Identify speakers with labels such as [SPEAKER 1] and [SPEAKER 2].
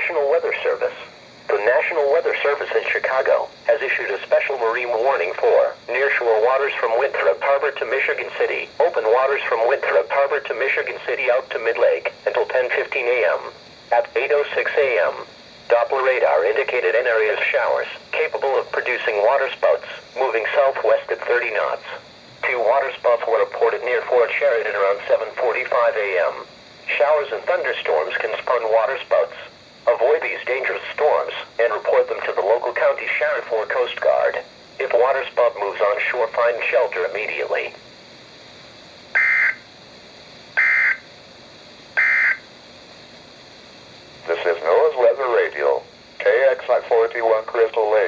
[SPEAKER 1] National Weather Service. The National Weather Service in Chicago has issued a special marine warning for nearshore waters from Winthrop Harbor to Michigan City, open waters from Winthrop Harbor to Michigan City out to mid-lake until 10:15 a.m. At 8:06 a.m., Doppler radar indicated an area of showers capable of producing waterspouts moving southwest at 30 knots. 2 waterspouts were reported near Fort Sheridan around 7:45 a.m. Showers and thunderstorms can spawn waterspouts. Avoid these dangerous storms and report them to the local county sheriff or Coast Guard. If a waterspout moves on shore, find shelter immediately.
[SPEAKER 2] This is NOAA's Weather Radio, KX-41 Crystal Lake.